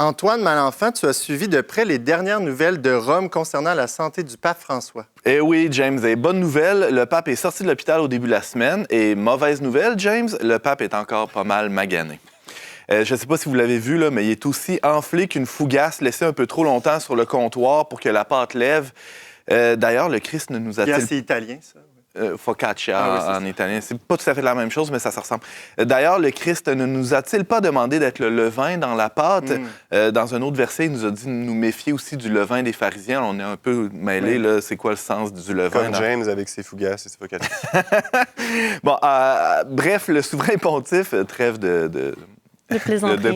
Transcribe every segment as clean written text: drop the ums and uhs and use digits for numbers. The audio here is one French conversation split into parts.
Antoine Malenfant, tu as suivi de près les dernières nouvelles de Rome concernant la santé du pape François. Eh oui, James, et bonne nouvelle, le pape est sorti de l'hôpital au début de la semaine. Et mauvaise nouvelle, James, le pape est encore pas mal magané. Je ne sais pas si vous l'avez vu, là, mais il est aussi enflé qu'une fougasse laissée un peu trop longtemps sur le comptoir pour que la pâte lève. D'ailleurs, le Christ ne nous a-t-il... C'est italien, ça. Focaccia en italien. C'est pas tout à fait la même chose, mais ça se ressemble. D'ailleurs, le Christ ne nous a-t-il pas demandé d'être le levain dans la pâte? Dans un autre verset, il nous a dit de nous méfier aussi du levain des pharisiens. On est un peu mêlés, là. C'est quoi le sens du levain? Comme James avec ses fougasses et ses focaccia. Bon, bref, le souverain pontife, trêve de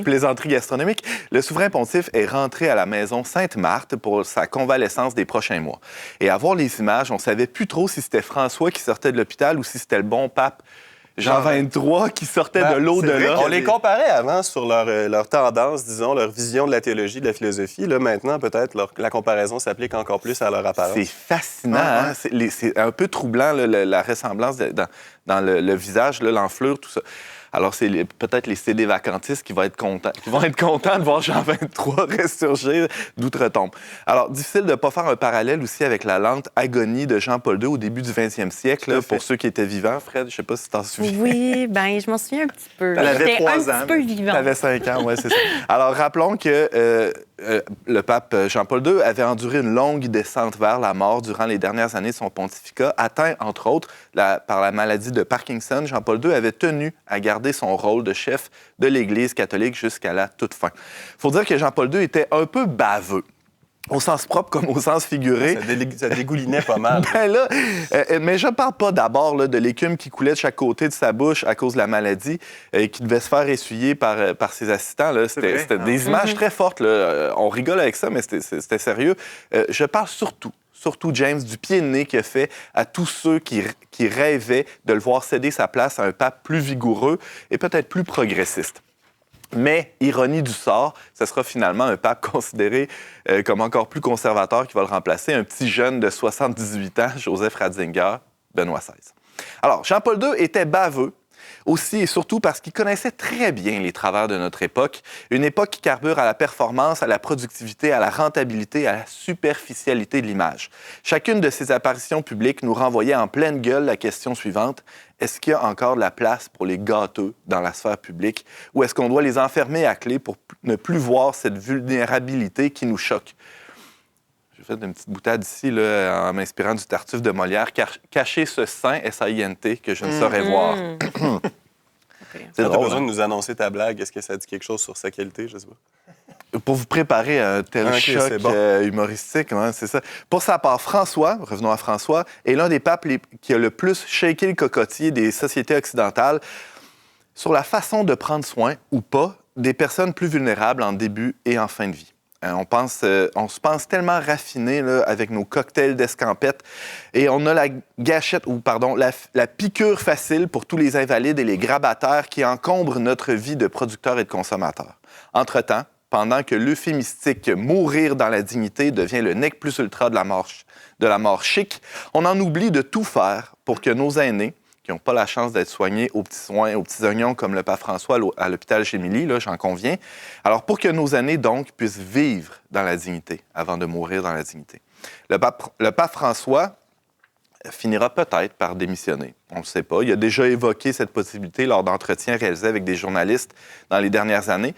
plaisanterie gastronomique. Le souverain pontife est rentré à la maison Sainte-Marthe pour sa convalescence des prochains mois. Et à voir les images, on ne savait plus trop si c'était François qui sortait de l'hôpital ou si c'était le bon pape Jean XXIII qui sortait de l'au-delà. On les comparait avant sur leur tendance, disons, leur vision de la théologie, de la philosophie. Là, maintenant, peut-être, la comparaison s'applique encore plus à leur apparence. C'est fascinant. Hein? C'est un peu troublant, là, la ressemblance dans le visage, là, l'enflure, tout ça. Alors, c'est peut-être les CD vacantistes qui vont être contents de voir Jean XXIII ressurgir d'outre-tombe. Alors, difficile de ne pas faire un parallèle aussi avec la lente agonie de Jean-Paul II au début du 20e siècle, là, pour ceux qui étaient vivants. Fred, je ne sais pas si tu t'en souviens. Oui, bien, je m'en souviens un petit peu. J'avais 3 ans. J'étais un petit peu vivant. Tu avais 5 ans, oui, c'est ça. Alors, rappelons que le pape Jean-Paul II avait enduré une longue descente vers la mort durant les dernières années de son pontificat, atteint, entre autres, par la maladie de Parkinson. Jean-Paul II avait tenu à garder son rôle de chef de l'Église catholique jusqu'à la toute fin. Il faut dire que Jean-Paul II était un peu baveux. Au sens propre comme au sens figuré. Ça dégoulinait pas mal. Mais je ne parle pas d'abord là, de l'écume qui coulait de chaque côté de sa bouche à cause de la maladie et qui devait se faire essuyer par ses assistants. Là. C'était des images très fortes. Là. On rigole avec ça, mais c'était sérieux. Je parle surtout, James, du pied de nez qu'il a fait à tous ceux qui rêvaient de le voir céder sa place à un pape plus vigoureux et peut-être plus progressiste. Mais, ironie du sort, ce sera finalement un pape considéré comme encore plus conservateur qui va le remplacer, un petit jeune de 78 ans, Joseph Ratzinger, Benoît XVI. Alors, Jean-Paul II était baveux, aussi et surtout parce qu'il connaissait très bien les travers de notre époque, une époque qui carbure à la performance, à la productivité, à la rentabilité, à la superficialité de l'image. Chacune de ces apparitions publiques nous renvoyait en pleine gueule la question suivante: est-ce qu'il y a encore de la place pour les gâteux dans la sphère publique ou est-ce qu'on doit les enfermer à clé pour ne plus voir cette vulnérabilité qui nous choque? J'ai fait une petite boutade ici là, en m'inspirant du Tartuffe de Molière. Cacher ce sein, S-A-I-N-T, que je ne saurais voir. Tu as besoin de nous annoncer ta blague. Est-ce que ça dit quelque chose sur sa qualité? Je sais pas. Pour vous préparer à un tel choc humoristique, hein, c'est ça. Pour sa part, François, revenons à François, est l'un des papes qui a le plus shaké le cocotier des sociétés occidentales sur la façon de prendre soin, ou pas, des personnes plus vulnérables en début et en fin de vie. On se pense tellement raffiné là, avec nos cocktails d'escampette et on a la gâchette, la piqûre facile pour tous les invalides et les grabataires qui encombrent notre vie de producteurs et de consommateurs. Entre-temps, pendant que l'euphémistique « mourir dans la dignité » devient le nec plus ultra de la mort chic, on en oublie de tout faire pour que nos aînés, qui n'ont pas la chance d'être soignés aux petits soins, aux petits oignons, comme le pape François à l'hôpital Gémilly, là, j'en conviens. Alors, pour que nos aînés, donc, puissent vivre dans la dignité avant de mourir dans la dignité. Le pape François finira peut-être par démissionner. On ne le sait pas. Il a déjà évoqué cette possibilité lors d'entretiens réalisés avec des journalistes dans les dernières années.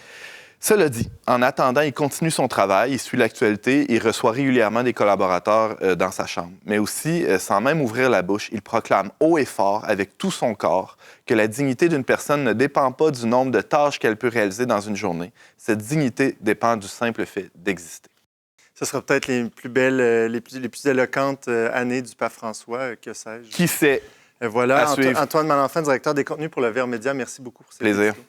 Cela dit, en attendant, il continue son travail, il suit l'actualité, il reçoit régulièrement des collaborateurs dans sa chambre. Mais aussi, sans même ouvrir la bouche, il proclame haut et fort, avec tout son corps, que la dignité d'une personne ne dépend pas du nombre de tâches qu'elle peut réaliser dans une journée. Cette dignité dépend du simple fait d'exister. Ce sera peut-être les plus belles, les plus éloquentes années du pape François, que sais-je. Qui sait? Voilà, Antoine Malenfant, directeur des contenus pour le Verbe Média, merci beaucoup pour cette plaisir. émission.